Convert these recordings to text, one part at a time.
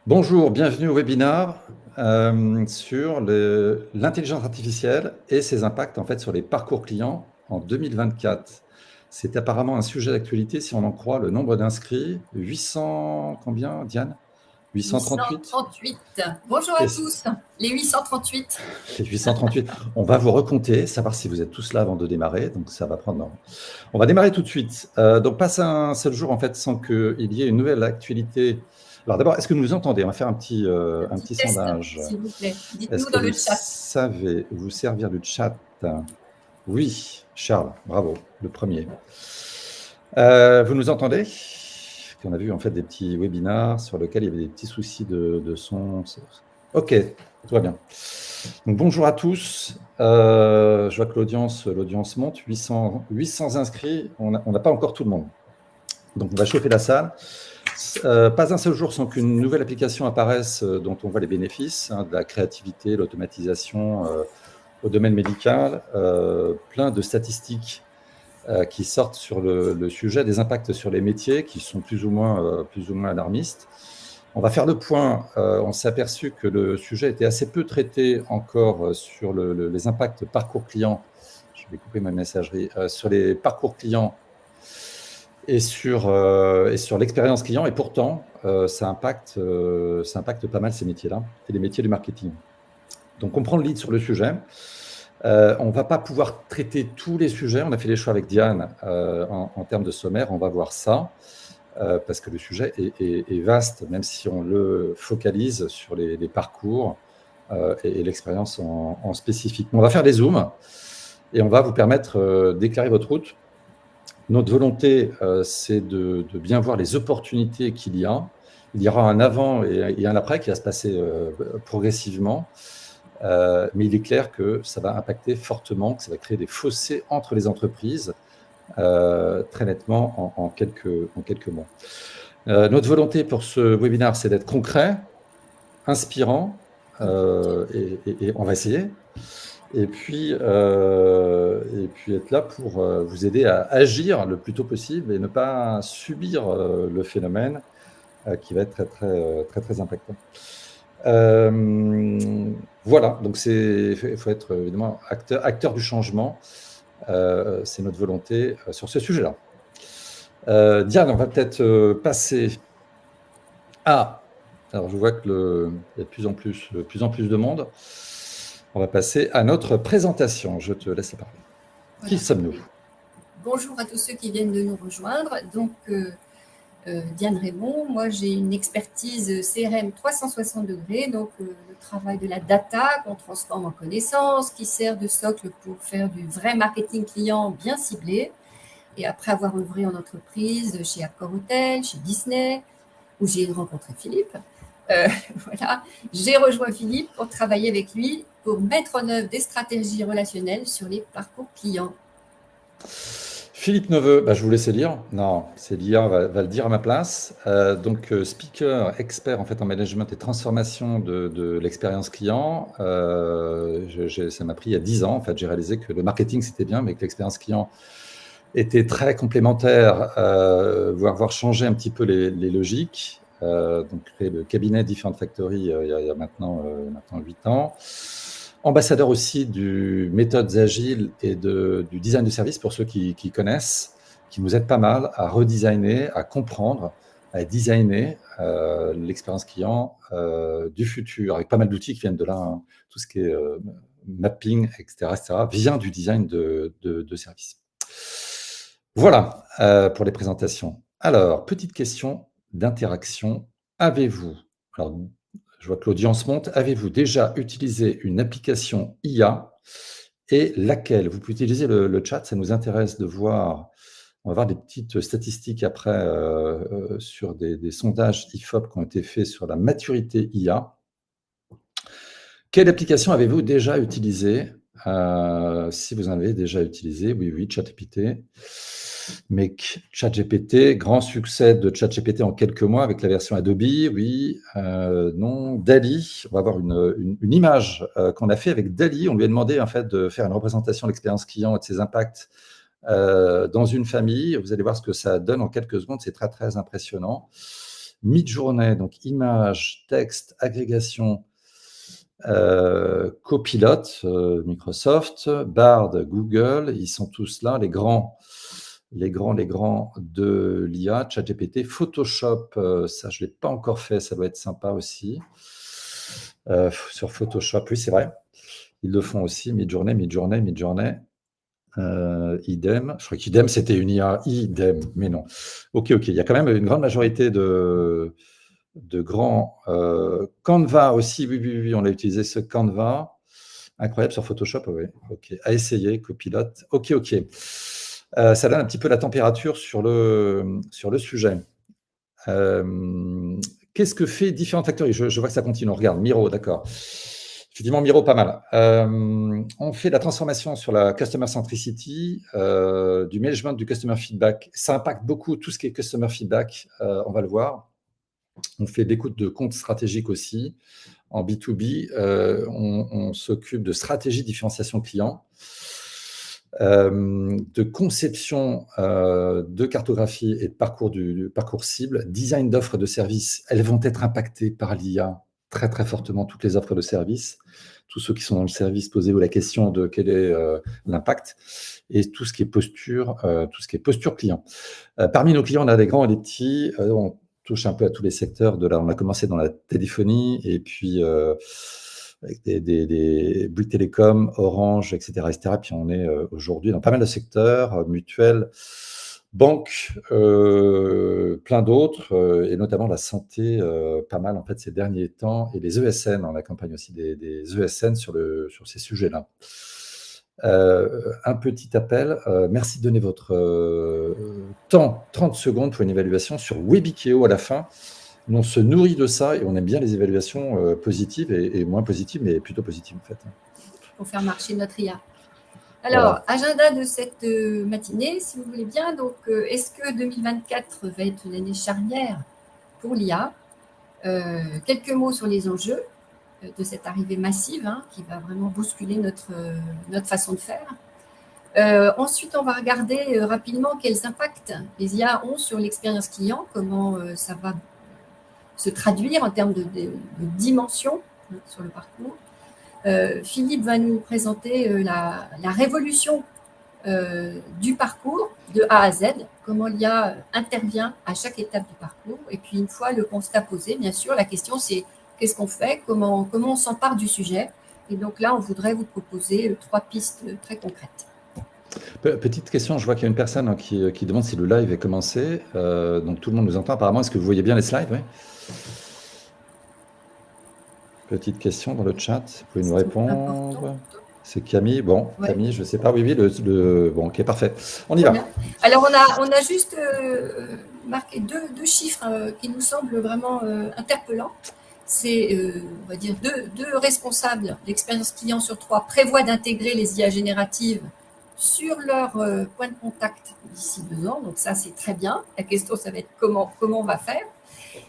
Bonjour, bienvenue au webinaire sur l'intelligence artificielle et ses impacts en fait sur les parcours clients en 2024. C'est apparemment un sujet d'actualité si on en croit le nombre d'inscrits. 800, combien, Diane? 838? 838. Bonjour à tous, les 838. Les 838. On va vous recompter, savoir si vous êtes tous là avant de démarrer. Donc, ça va prendre. On va démarrer tout de suite. Donc, pas un seul jour en fait sans qu'il y ait une nouvelle actualité. Alors d'abord, est-ce que vous nous entendez? On va faire un petit test, sondage. s'il vous plaît. Est-ce Dites-nous que dans le vous chat. savez vous servir du chat? Oui, Charles, bravo, le premier. Vous nous entendez? On a vu en fait des petits webinars sur lesquels il y avait des petits soucis de son. Ok, tout va bien. Donc, bonjour à tous. Je vois que l'audience monte, 800 inscrits. On n'a pas encore tout le monde. Donc, on va chauffer la salle. Pas un seul jour sans qu'une nouvelle application apparaisse dont on voit les bénéfices, de la créativité, l'automatisation au domaine médical, plein de statistiques qui sortent sur le sujet, des impacts sur les métiers qui sont plus ou moins alarmistes. On va faire le point. On s'est aperçu que le sujet était assez peu traité encore sur les impacts parcours client. Je vais couper ma messagerie. Sur les parcours clients et sur l'expérience client. Et pourtant, ça impacte pas mal ces métiers-là et les métiers du marketing. Donc, on prend le lead sur le sujet. On ne va pas pouvoir traiter tous les sujets. On a fait les choix avec Diane en termes de sommaire. On va voir ça. Parce que le sujet est vaste, même si on le focalise sur les parcours et l'expérience en spécifique. On va faire des zooms et on va vous permettre d'éclairer votre route. Notre volonté, c'est de bien voir les opportunités qu'il y a. Il y aura un avant et un après qui va se passer progressivement. Mais il est clair que ça va impacter fortement, que ça va créer des fossés entre les entreprises très nettement en quelques mois. Notre volonté pour ce webinaire, c'est d'être concret, inspirant, et on va essayer. Et puis être là pour vous aider à agir le plus tôt possible et ne pas subir le phénomène qui va être très impactant. Voilà, donc il faut être évidemment acteur du changement. C'est notre volonté sur ce sujet-là. Diane, on va peut-être passer à... Alors, je vois qu'il y a de plus en plus de monde. On va passer à notre présentation. Je te laisse la parole. Voilà. Qui sommes-nous? Bonjour à tous ceux qui viennent de nous rejoindre. Donc, Diane Raymond, moi j'ai une expertise CRM 360 degrés, donc le travail de la data qu'on transforme en connaissances, qui sert de socle pour faire du vrai marketing client bien ciblé. Et après avoir œuvré en entreprise, chez Accor Hotel, chez Disney, où j'ai rencontré Philippe, voilà, j'ai rejoint Philippe pour travailler avec lui pour mettre en œuvre des stratégies relationnelles sur les parcours clients. Philippe Neveu, je vous laisse lire. Non, c'est l'IA va le dire à ma place. Donc, speaker, expert en fait en management et transformation de l'expérience client. Ça m'a pris il y a 10 ans. En fait, j'ai réalisé que le marketing c'était bien, mais que l'expérience client était très complémentaire, voire changer un petit peu les logiques. Donc, créer le cabinet Different Factory il y a maintenant 8 ans. Ambassadeur aussi du méthodes agiles et du design de service pour ceux qui connaissent, qui nous aident pas mal à redesigner, à comprendre, à designer l'expérience client du futur, avec pas mal d'outils qui viennent de là, hein, tout ce qui est mapping, etc., vient du design de service. Voilà pour les présentations. Alors, petite question d'interaction. Avez-vous, alors je vois que l'audience monte, avez-vous déjà utilisé une application IA et laquelle? Vous pouvez utiliser le chat, ça nous intéresse de voir. On va voir des petites statistiques après sur des sondages IFOP qui ont été faits sur la maturité IA. Quelle application avez-vous déjà utilisée? Si vous en avez déjà utilisé, oui, ChatGPT. Mais ChatGPT, grand succès de ChatGPT en quelques mois avec la version Adobe, oui, non. DALL-E, on va avoir une image qu'on a fait avec DALL-E. On lui a demandé en fait de faire une représentation de l'expérience client et de ses impacts dans une famille. Vous allez voir ce que ça donne en quelques secondes, c'est très impressionnant. Midjourney, donc images, texte, agrégation, Copilot, Microsoft, Bard, Google, ils sont tous là, les grands de l'IA, ChatGPT, Photoshop, ça je ne l'ai pas encore fait, ça doit être sympa aussi. Sur Photoshop, oui c'est vrai, ils le font aussi, Midjourney, idem, je crois qu'idem c'était une IA, idem, mais non. Ok, il y a quand même une grande majorité de grands. Canva aussi, oui, on a utilisé ce Canva. Incroyable sur Photoshop, oui. Ok, à essayer, Copilot. Ok. Ça donne un petit peu la température sur le sujet. Qu'est-ce que fait différentes factories? Je vois que ça continue. On regarde Miro, d'accord. Effectivement, Miro, pas mal. On fait de la transformation sur la customer centricity, du management du customer feedback. Ça impacte beaucoup tout ce qui est customer feedback, on va le voir. On fait de l'écoute de comptes stratégiques aussi. En B2B, on s'occupe de stratégie de différenciation client, de conception de cartographie et de parcours cible, design d'offres de services. Elles vont être impactées par l'IA très, très fortement, toutes les offres de services. Tous ceux qui sont dans le service, posez-vous la question de quel est l'impact. Et tout ce qui est posture client. Parmi nos clients, on a des grands et des petits. On touche un peu à tous les secteurs. On a commencé dans la téléphonie et puis avec des Bouygues Télécom, Orange, etc., etc. Puis on est aujourd'hui dans pas mal de secteurs, mutuelles, banques, plein d'autres, et notamment la santé, pas mal en fait ces derniers temps, et les ESN. On accompagne aussi des ESN sur ces sujets-là. Un petit appel. Merci de donner votre temps, 30 secondes pour une évaluation sur Webikeo à la fin. Nous, on se nourrit de ça et on aime bien les évaluations positives et moins positives, mais plutôt positives en fait. Pour faire marcher notre IA. Alors, agenda de cette matinée, si vous voulez bien. Donc, est-ce que 2024 va être une année charnière pour l'IA? Quelques mots sur les enjeux de cette arrivée massive qui va vraiment bousculer notre façon de faire. Ensuite, on va regarder rapidement quels impacts les IA ont sur l'expérience client, comment ça va se traduire en termes de dimension sur le parcours. Philippe va nous présenter la révolution du parcours de A à Z, comment l'IA intervient à chaque étape du parcours. Et puis, une fois le constat posé, bien sûr, la question c'est qu'est-ce qu'on fait, comment on s'empare du sujet. Et donc là, on voudrait vous proposer 3 pistes très concrètes. Petite question, je vois qu'il y a une personne qui demande si le live est commencé. Donc tout le monde nous entend apparemment. Est-ce que vous voyez bien les slides? Oui. Petite question dans le chat, vous pouvez nous répondre. C'est Camille. Bon, ouais. Camille, je ne sais pas. Oui, bon, ok, parfait. On y va. Alors, on a juste marqué deux chiffres qui nous semblent vraiment interpellants. C'est, on va dire, deux responsables d'expérience client sur 3 prévoient d'intégrer les IA génératives sur leur point de contact d'ici 2 ans. Donc ça, c'est très bien. La question, ça va être comment on va faire.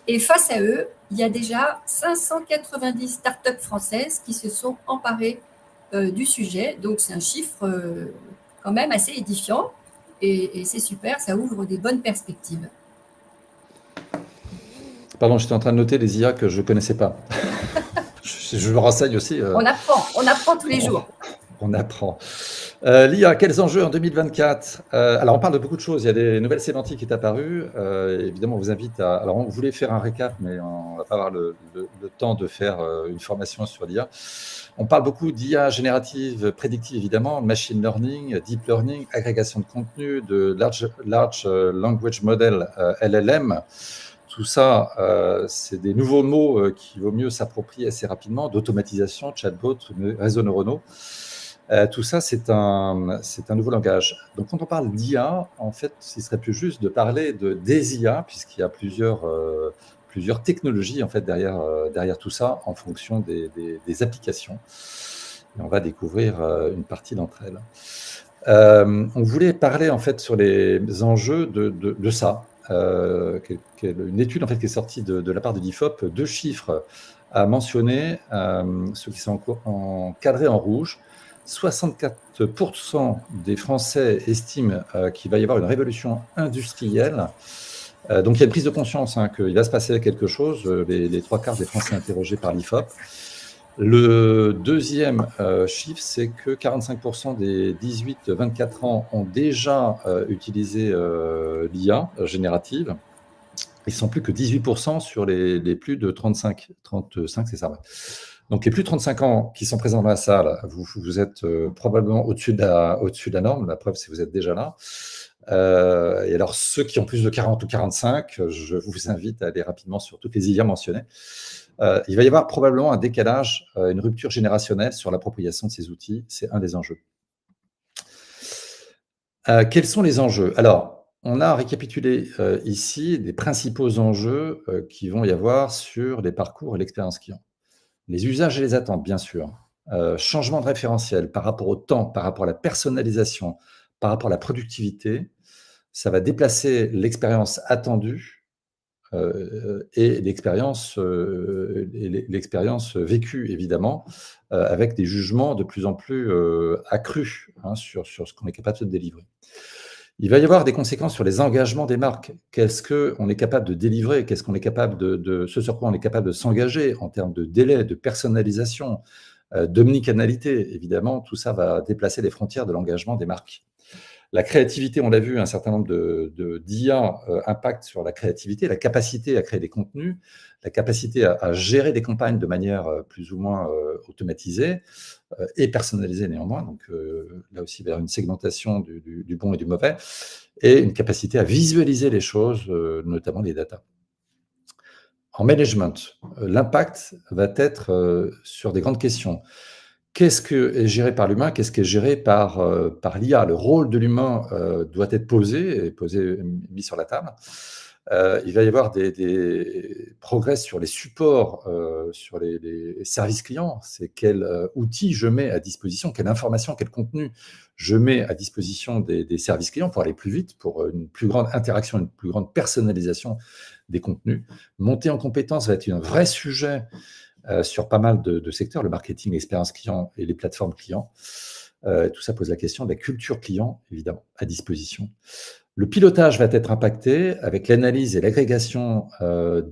Et face à eux, il y a déjà 590 startups françaises qui se sont emparées du sujet. Donc, c'est un chiffre quand même assez édifiant. Et c'est super, ça ouvre des bonnes perspectives. Pardon, j'étais en train de noter les IA que je ne connaissais pas. je me renseigne aussi. On apprend tous les jours. On apprend. L'IA, quels enjeux en 2024? Alors, on parle de beaucoup de choses. Il y a des nouvelles sémantiques qui sont apparues. Évidemment, on vous invite à... Alors, on voulait faire un récap, mais on ne va pas avoir le temps de faire une formation sur l'IA. On parle beaucoup d'IA générative, prédictive, évidemment, machine learning, deep learning, agrégation de contenu, de large language model, LLM. Tout ça, c'est des nouveaux mots qu'il vaut mieux s'approprier assez rapidement, d'automatisation, chatbot, réseaux neuronaux. Tout ça, c'est un nouveau langage. Donc, quand on parle d'IA, en fait, il serait plus juste de parler des IA, puisqu'il y a plusieurs technologies en fait, derrière tout ça, en fonction des applications. Et on va découvrir une partie d'entre elles. On voulait parler en fait, sur les enjeux de ça. Une étude en fait, qui est sortie de la part de l'IFOP, 2 chiffres à mentionner, ceux qui sont encadrés en rouge. 64% des Français estiment qu'il va y avoir une révolution industrielle Donc, il y a une prise de conscience qu'il va se passer quelque chose. Les 3/4 des Français interrogés par l'IFOP. Le deuxième chiffre, c'est que 45% des 18-24 ans ont déjà utilisé l'IA générative. Ils ne sont plus que 18% sur les plus de 35. 35, c'est ça, ouais. Donc, les plus de 35 ans qui sont présents dans la salle, vous êtes probablement au-dessus de la norme. La preuve, c'est que vous êtes déjà là. Et alors, ceux qui ont plus de 40 ou 45, je vous invite à aller rapidement sur toutes les IA mentionnées. Il va y avoir probablement un décalage, une rupture générationnelle sur l'appropriation de ces outils. C'est un des enjeux. Quels sont les enjeux? Alors, on a récapitulé ici des principaux enjeux qui vont y avoir sur les parcours et l'expérience client. Les usages et les attentes, bien sûr. Changement de référentiel par rapport au temps, par rapport à la personnalisation, par rapport à la productivité. Ça va déplacer l'expérience attendue et l'expérience vécue, évidemment, avec des jugements de plus en plus accrus sur ce qu'on est capable de délivrer. Il va y avoir des conséquences sur les engagements des marques. Qu'est-ce qu'on est capable de délivrer? Qu'est-ce qu'on est capable ce sur quoi on est capable de s'engager en termes de délai, de personnalisation, d'omnicanalité? Évidemment, tout ça va déplacer les frontières de l'engagement des marques. La créativité, on l'a vu, un certain nombre d'IA impactent sur la créativité, la capacité à créer des contenus, la capacité à gérer des campagnes de manière plus ou moins automatisée et personnalisée néanmoins. Donc là aussi, vers une segmentation du bon et du mauvais, et une capacité à visualiser les choses, notamment les datas. En management, l'impact va être sur des grandes questions. Qu'est-ce qui est géré par l'humain? Qu'est-ce qui est géré par l'IA? Le rôle de l'humain doit être posé, mis sur la table. Il va y avoir des progrès sur les supports, sur les services clients. C'est quel outil je mets à disposition, quelle information, quel contenu je mets à disposition des services clients pour aller plus vite, pour une plus grande interaction, une plus grande personnalisation des contenus. Monter en compétence va être un vrai sujet sur pas mal de secteurs, le marketing, l'expérience client et les plateformes clients. Tout ça pose la question de la culture client, évidemment, à disposition. Le pilotage va être impacté avec l'analyse et l'agrégation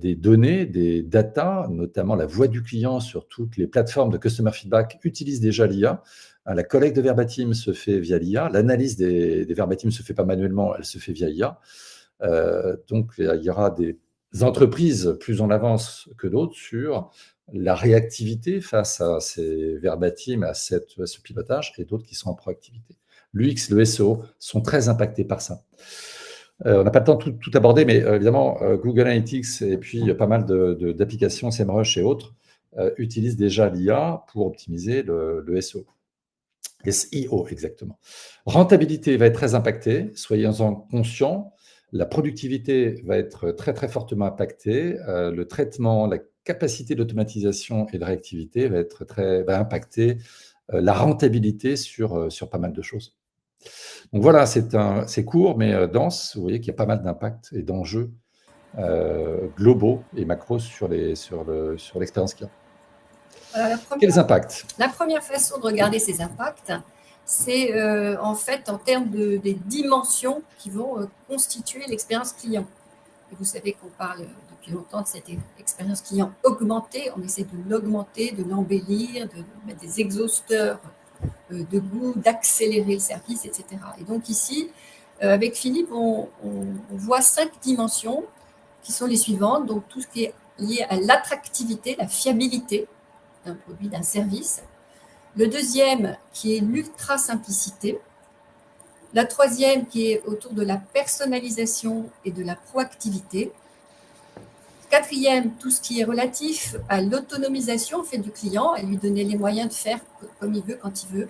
des données, des data, notamment la voix du client sur toutes les plateformes de customer feedback utilisent déjà l'IA. La collecte de verbatim se fait via l'IA. L'analyse des verbatim ne se fait pas manuellement, elle se fait via IA. Donc, il y aura des entreprises plus en avance que d'autres sur la réactivité face à ces verbatim, à ce pilotage, et d'autres qui sont en proactivité. L'UX, le SEO sont très impactés par ça. On n'a pas le temps de tout aborder, mais évidemment, Google Analytics et puis pas mal d'applications, SEMrush et autres, utilisent déjà l'IA pour optimiser le SEO. SEO, exactement. Rentabilité va être très impactée, soyez-en conscients. La productivité va être très, très fortement impactée. Le traitement, la capacité d'automatisation et de réactivité va impacter la rentabilité sur pas mal de choses. Donc voilà, c'est court mais dense. Vous voyez qu'il y a pas mal d'impacts et d'enjeux globaux et macros sur l'expérience client. Quels impacts? La première façon de regarder ces impacts, c'est en fait en termes des dimensions qui vont constituer l'expérience client. Et vous savez qu'on parle depuis longtemps de cette expérience client augmentée. On essaie de l'augmenter, de l'embellir, de mettre des exhausteurs de goût, d'accélérer le service, etc. Et donc ici, avec Philippe, on voit 5 dimensions qui sont les suivantes. Donc tout ce qui est lié à l'attractivité, la fiabilité d'un produit, d'un service. Le deuxième qui est l'ultra-simplicité. La troisième qui est autour de la personnalisation et de la proactivité. Quatrième, tout ce qui est relatif à l'autonomisation en fait, du client, à lui donner les moyens de faire comme il veut, quand il veut.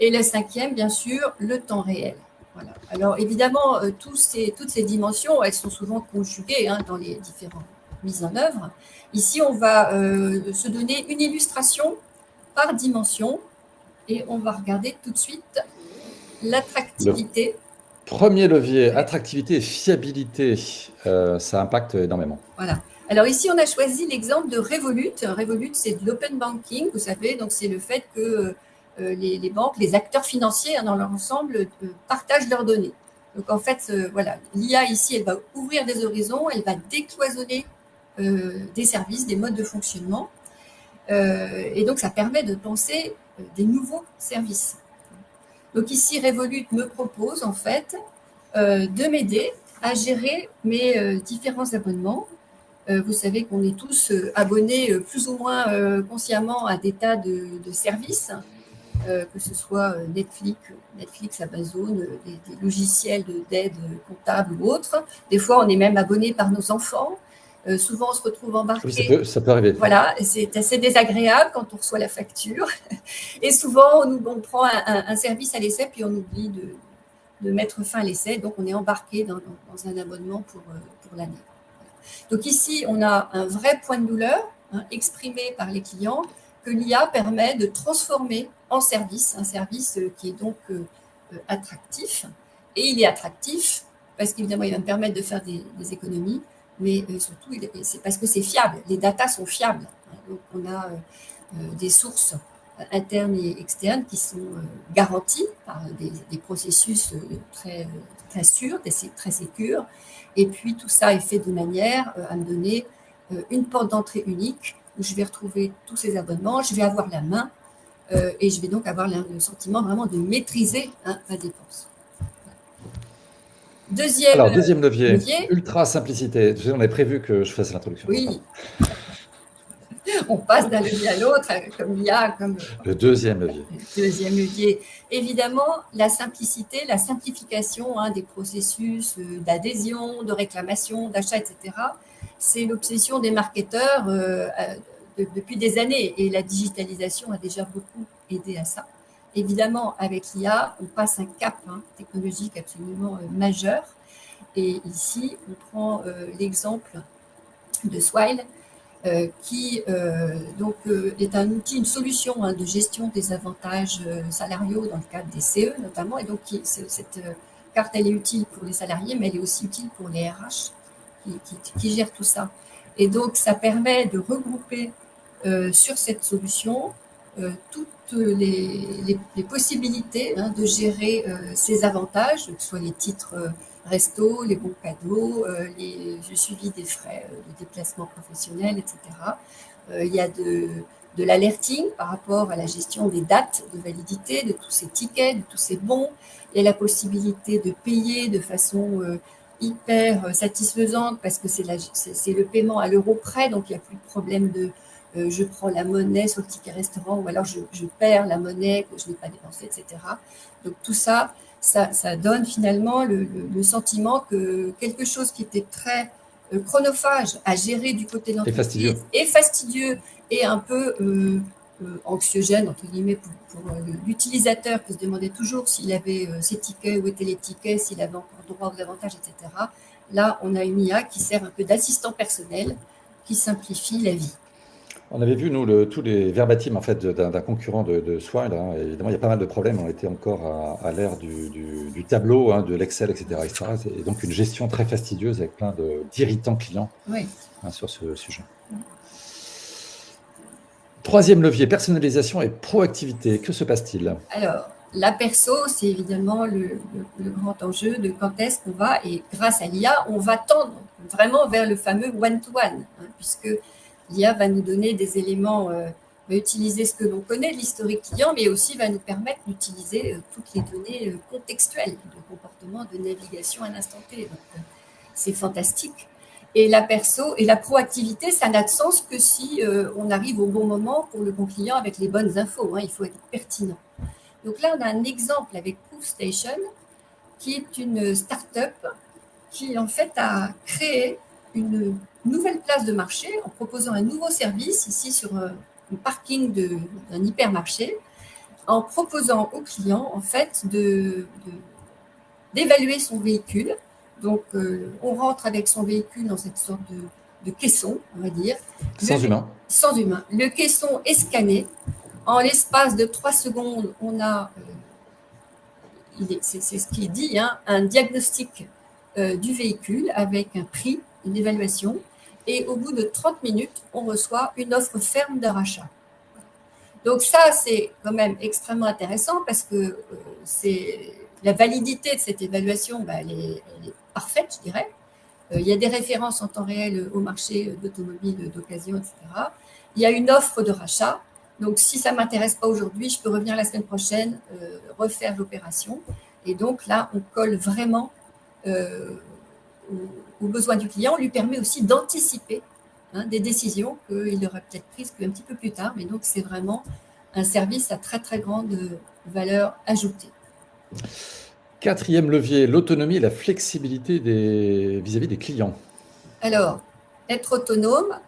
Et le cinquième, bien sûr, le temps réel. Voilà. Alors évidemment, toutes ces dimensions, elles sont souvent conjuguées dans les différentes mises en œuvre. Ici, on va se donner une illustration par dimension et on va regarder tout de suite l'attractivité. Premier levier, attractivité et fiabilité, ça impacte énormément. Voilà. Alors ici, on a choisi l'exemple de Revolut. Revolut, c'est de l'open banking, vous savez, donc c'est le fait que les banques, les acteurs financiers dans leur ensemble partagent leurs données. Donc, en fait, voilà, l'IA ici, elle va ouvrir des horizons, elle va décloisonner des services, des modes de fonctionnement. Et donc, ça permet de penser des nouveaux services. Donc, ici, Revolut me propose, en fait, de m'aider à gérer mes différents abonnements. Vous savez qu'on est tous abonnés plus ou moins consciemment à des tas de services, que ce soit Netflix, Amazon, des logiciels d'aide comptable ou autres. Des fois, on est même abonné par nos enfants. Souvent, on se retrouve embarqué. Oui, ça peut arriver. Voilà, c'est assez désagréable quand on reçoit la facture. Et souvent, on prend un service à l'essai, puis on oublie de mettre fin à l'essai. Donc, on est embarqué dans un abonnement pour l'année. Donc ici, on a un vrai point de douleur exprimé par les clients que l'IA permet de transformer en service, un service qui est donc attractif. Et il est attractif parce qu'évidemment, il va me permettre de faire des économies, mais surtout, c'est parce que c'est fiable. Les datas sont fiables. Donc, on a des sources internes et externes qui sont garanties par des processus très, très sûrs, très sécures. Et puis, tout ça est fait de manière à me donner une porte d'entrée unique où je vais retrouver tous ces abonnements, je vais avoir la main et je vais donc avoir le sentiment vraiment de maîtriser ma dépense. Deuxième levier, ultra simplicité. On avait prévu que je fasse l'introduction. Oui. On passe d'un levier à l'autre, comme l'IA, comme le deuxième levier. Deuxième levier. Évidemment, la simplicité, la simplification des processus d'adhésion, de réclamation, d'achat, etc. C'est l'obsession des marketeurs depuis des années et la digitalisation a déjà beaucoup aidé à ça. Évidemment, avec l'IA, on passe un cap technologique absolument majeur. Et ici, on prend l'exemple de Swile, qui donc est un outil, une solution de gestion des avantages salariaux dans le cadre des CE notamment. Et donc, cette carte, elle est utile pour les salariés, mais elle est aussi utile pour les RH qui gèrent tout ça. Et donc, ça permet de regrouper sur cette solution toutes les possibilités de gérer ces avantages, que ce soit les titres resto, les bons cadeaux, le suivi des frais de déplacement professionnel, etc. Il y a de l'alerting par rapport à la gestion des dates de validité, de tous ces tickets, de tous ces bons. Il y a la possibilité de payer de façon hyper satisfaisante parce que c'est le paiement à l'euro près, donc il n'y a plus de problème de je prends la monnaie sur le ticket restaurant ou alors je perds la monnaie que je n'ai pas dépensée, etc. Donc tout ça, ça donne finalement le sentiment que quelque chose qui était très chronophage à gérer du côté de l'entreprise est fastidieux et un peu anxiogène, entre guillemets, pour l'utilisateur qui se demandait toujours s'il avait ses tickets, où étaient les tickets, s'il avait encore droit aux avantages, etc. Là, on a une IA qui sert un peu d'assistant personnel qui simplifie la vie. On avait vu, nous, tous les verbatims en fait, d'un concurrent de Swile. Évidemment, il y a pas mal de problèmes. On était encore à l'ère du tableau, de l'Excel, etc., etc. Et donc, une gestion très fastidieuse avec plein d'irritants clients sur ce sujet. Troisième levier, personnalisation et proactivité. Que se passe-t-il? Alors, la perso, c'est évidemment le grand enjeu de quand est-ce qu'on va, et grâce à l'IA, on va tendre vraiment vers le fameux one-to-one, puisque l'IA va nous donner des éléments, va utiliser ce que l'on connaît de l'historique client, mais aussi va nous permettre d'utiliser toutes les données contextuelles de comportement, de navigation à l'instant T. Donc, c'est fantastique. Et la perso et la proactivité, ça n'a de sens que si on arrive au bon moment pour le bon client avec les bonnes infos. Il faut être pertinent. Donc là, on a un exemple avec Proofstation, qui est une start-up qui, en fait, a créé une nouvelle place de marché en proposant un nouveau service ici sur un parking d'un hypermarché, en proposant au client en fait d'évaluer son véhicule. Donc on rentre avec son véhicule dans cette sorte de caisson, on va dire. Sans humain. Sans humain. Le caisson est scanné. En l'espace de 3 secondes, on a, c'est ce qui est dit, un diagnostic du véhicule avec un prix, une évaluation. Et au bout de 30 minutes, on reçoit une offre ferme de rachat. Donc ça, c'est quand même extrêmement intéressant parce que la validité de cette évaluation, elle est parfaite, je dirais. Il y a des références en temps réel au marché d'automobile d'occasion, etc. Il y a une offre de rachat. Donc, si ça ne m'intéresse pas aujourd'hui, je peux revenir la semaine prochaine, refaire l'opération. Et donc, là, on colle vraiment aux besoins du client. On lui permet aussi d'anticiper des décisions qu'il aurait peut-être prises un petit peu plus tard. Mais donc, c'est vraiment un service à très, très grande valeur ajoutée. Quatrième levier, l'autonomie et la flexibilité vis-à-vis des clients. Alors, être autonome,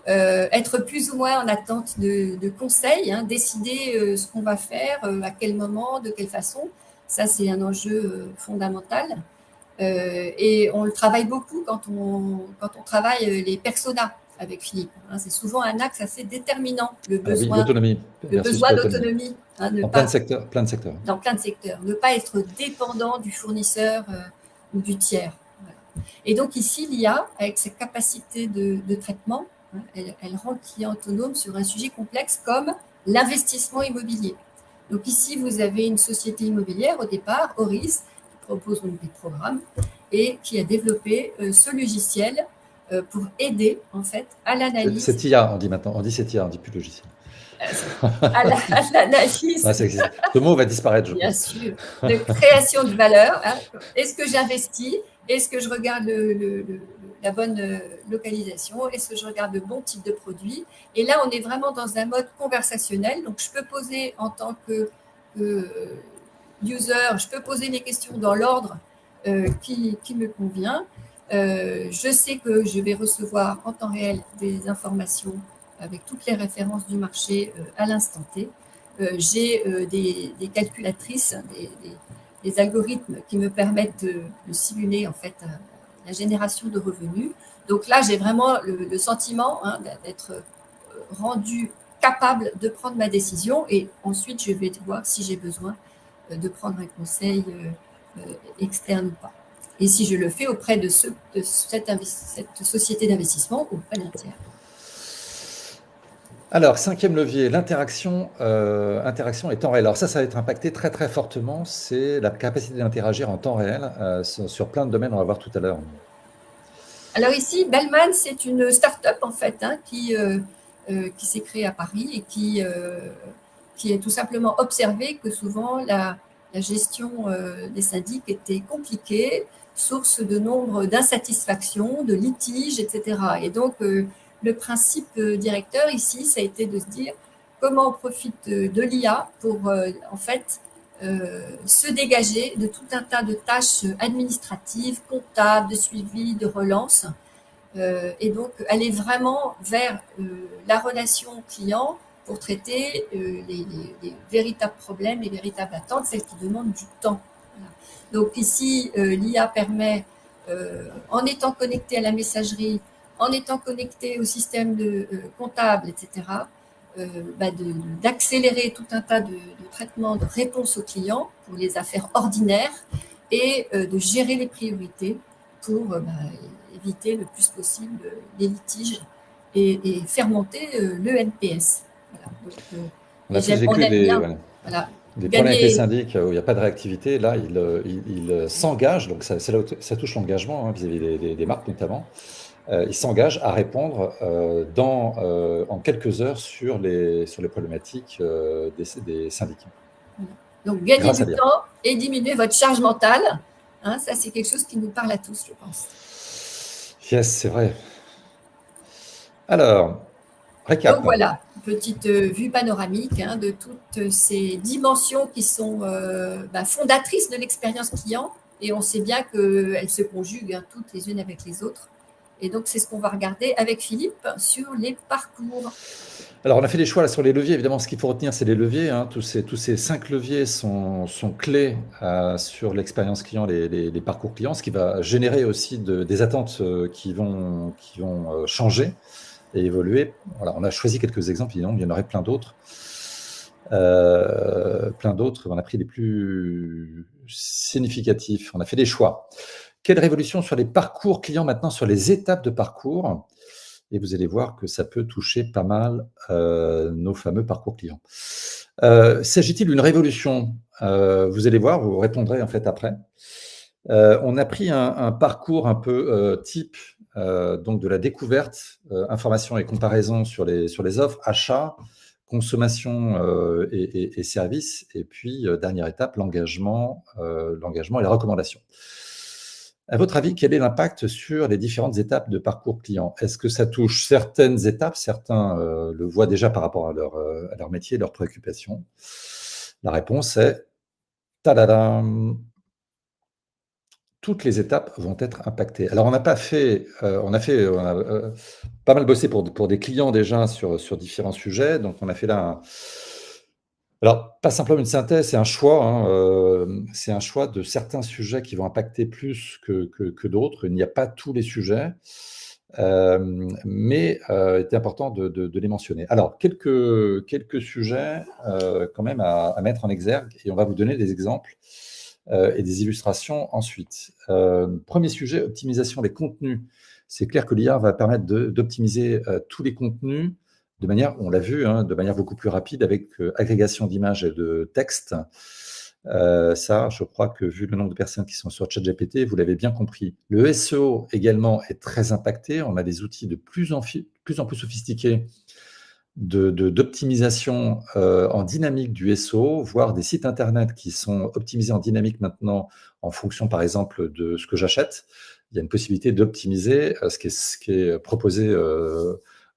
être plus ou moins en attente de conseils, décider ce qu'on va faire, à quel moment, de quelle façon. Ça, c'est un enjeu fondamental. Et on le travaille beaucoup quand on travaille les personas avec Philippe. C'est souvent un axe assez déterminant, le besoin d'autonomie. Le besoin d'autonomie. Dans plein de secteurs. Dans plein de secteurs. Ne pas être dépendant du fournisseur ou du tiers. Voilà. Et donc ici, l'IA, avec ses capacités de traitement, elle rend le client autonome sur un sujet complexe comme l'investissement immobilier. Donc ici, vous avez une société immobilière au départ, Oris, qui propose donc des programmes et qui a développé ce logiciel pour aider en fait à l'analyse. C'est IA, on dit maintenant. On dit c'est IA, on dit plus logiciel. À l'analyse. Ce mot va disparaître, je pense. Bien sûr. De création de valeur. Est-ce que j'investis? Est-ce que je regarde la bonne localisation? Est-ce que je regarde le bon type de produit? Et là, on est vraiment dans un mode conversationnel. Donc, je peux poser en tant que user, je peux poser les questions dans l'ordre qui me convient. Je sais que je vais recevoir en temps réel des informations avec toutes les références du marché à l'instant T. J'ai des calculatrices, des algorithmes qui me permettent de simuler en fait la génération de revenus. Donc là, j'ai vraiment le sentiment d'être rendu capable de prendre ma décision et ensuite, je vais voir si j'ai besoin de prendre un conseil externe ou pas. Et si je le fais auprès de cette société d'investissement ou auprès d'un tiers. Alors, cinquième levier, l'interaction interaction et temps réel. Alors ça va être impacté très très fortement, c'est la capacité d'interagir en temps réel sur plein de domaines, on va voir tout à l'heure. Alors ici, Bellman, c'est une start-up en fait qui s'est créée à Paris et qui a tout simplement observé que souvent la gestion des syndics était compliquée, source de nombre d'insatisfactions, de litiges, etc. Et donc, le principe directeur ici, ça a été de se dire comment on profite de l'IA pour en fait se dégager de tout un tas de tâches administratives, comptables, de suivi, de relance, et donc aller vraiment vers la relation client pour traiter les véritables problèmes, les véritables attentes, celles qui demandent du temps. Voilà. Donc ici, l'IA permet, en étant connecté à la messagerie, en étant connecté au système comptable, etc., d'accélérer tout un tas de traitements, de réponses aux clients pour les affaires ordinaires et de gérer les priorités pour éviter le plus possible les litiges et faire monter le NPS. Voilà. Donc, on a tous vécu des problèmes avec les syndics où il n'y a pas de réactivité. Là, ils s'engagent, donc ça touche l'engagement vis-à-vis des marques notamment. Ils s'engagent à répondre en quelques heures sur les problématiques des syndicats. Donc, gagner du temps et diminuer votre charge mentale, ça c'est quelque chose qui nous parle à tous, je pense. Yes, c'est vrai. Alors, récap. Donc voilà, petite vue panoramique de toutes ces dimensions qui sont fondatrices de l'expérience client. Et on sait bien qu'elles se conjuguent toutes les unes avec les autres. Et donc, c'est ce qu'on va regarder avec Philippe sur les parcours. Alors, on a fait des choix là, sur les leviers. Évidemment, ce qu'il faut retenir, c'est les leviers. Tous ces 5 leviers sont clés sur l'expérience client, les parcours clients, ce qui va générer aussi des attentes qui vont changer et évoluer. Voilà, on a choisi quelques exemples, évidemment, il y en aurait plein d'autres. On a pris les plus significatifs. On a fait des choix. Quelle révolution sur les parcours clients maintenant, sur les étapes de parcours. Et vous allez voir que ça peut toucher pas mal nos fameux parcours clients. S'agit-il d'une révolution? Vous allez voir, vous répondrez en fait après. On a pris un parcours un peu type donc de la découverte, information et comparaison sur les offres, achats, consommation et services, et puis dernière étape, l'engagement et la recommandation. À votre avis, quel est l'impact sur les différentes étapes de parcours client? Est-ce que ça touche certaines étapes? Certains le voient déjà par rapport à leur métier, leurs préoccupations. La réponse est tadadam, toutes les étapes vont être impactées. Alors, on a pas mal bossé pour des clients déjà sur différents sujets. Donc, on a fait là alors, pas simplement une synthèse, c'est un choix, hein, c'est un choix de certains sujets qui vont impacter plus que d'autres. Il n'y a pas tous les sujets, mais il était important de les mentionner. Alors, quelques sujets quand même à mettre en exergue, et on va vous donner des exemples et des illustrations ensuite. Premier sujet, optimisation des contenus. C'est clair que l'IA va permettre d'optimiser tous les contenus de manière, on l'a vu, hein, de manière beaucoup plus rapide avec agrégation d'images et de textes. Ça, je crois que vu le nombre de personnes qui sont sur ChatGPT, vous l'avez bien compris. Le SEO également est très impacté. On a des outils de plus en plus sophistiqués d'optimisation en dynamique du SEO, voire des sites internet qui sont optimisés en dynamique maintenant en fonction, par exemple, de ce que j'achète. Il y a une possibilité d'optimiser ce qui est proposé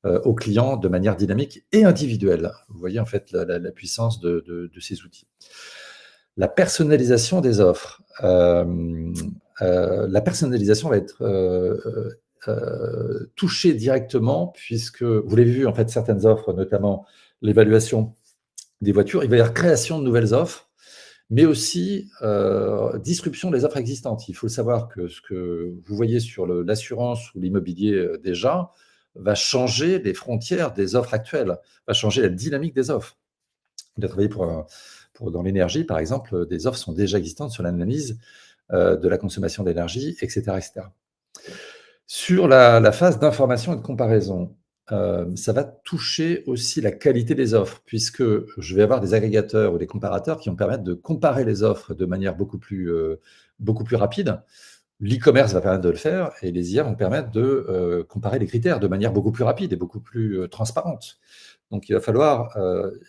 aux clients de manière dynamique et individuelle. Vous voyez en fait la puissance de ces outils. La personnalisation des offres. La personnalisation va être touchée directement puisque, vous l'avez vu, en fait, certaines offres, notamment l'évaluation des voitures, il va y avoir création de nouvelles offres, mais aussi disruption des offres existantes. Il faut savoir que ce que vous voyez sur l'assurance ou l'immobilier déjà va changer les frontières des offres actuelles, va changer la dynamique des offres. On a travaillé dans l'énergie, par exemple, des offres sont déjà existantes sur l'analyse de la consommation d'énergie, etc., etc. Sur la phase d'information et de comparaison, ça va toucher aussi la qualité des offres, puisque je vais avoir des agrégateurs ou des comparateurs qui vont permettre de comparer les offres de manière beaucoup plus rapide. L'e-commerce va permettre de le faire et les IA vont permettre de comparer les critères de manière beaucoup plus rapide et beaucoup plus transparente. Donc, il va falloir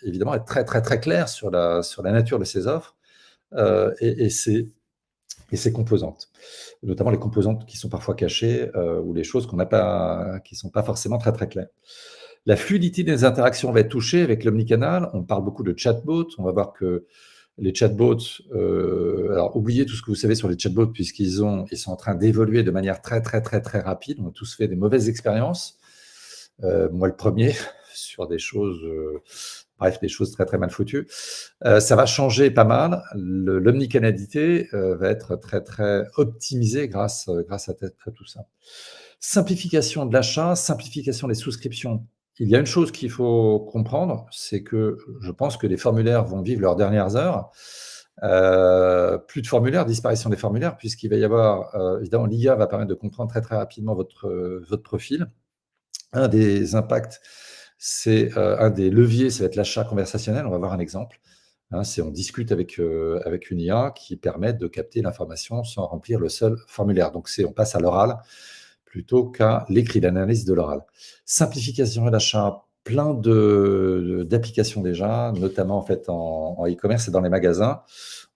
évidemment être très, très, très clair sur la nature de ces offres et ses composantes, notamment les composantes qui sont parfois cachées ou les choses qui ne sont pas forcément très, très claires. La fluidité des interactions va être touchée avec l'omnicanal. On parle beaucoup de chatbots. On va voir que les chatbots, alors oubliez tout ce que vous savez sur les chatbots puisqu'ils sont en train d'évoluer de manière très, très, très, très rapide. On a tous fait des mauvaises expériences. Moi, le premier, sur des choses, des choses très, très mal foutues. Ça va changer pas mal. L'omnicanalité va être très, très optimisée grâce à tout ça. Simplification de l'achat, simplification des souscriptions. Il y a une chose qu'il faut comprendre, c'est que je pense que les formulaires vont vivre leurs dernières heures. Plus de formulaires, disparition des formulaires, puisqu'il va y avoir, évidemment, l'IA va permettre de comprendre très, très rapidement votre profil. Un des impacts, c'est un des leviers, ça va être l'achat conversationnel. On va voir un exemple. Hein, on discute avec une IA qui permet de capter l'information sans remplir le seul formulaire. Donc, on passe à l'oral plutôt qu'à l'écrit, l'analyse de l'oral. Simplification de l'achat, plein d'applications déjà, notamment en fait en e-commerce et dans les magasins.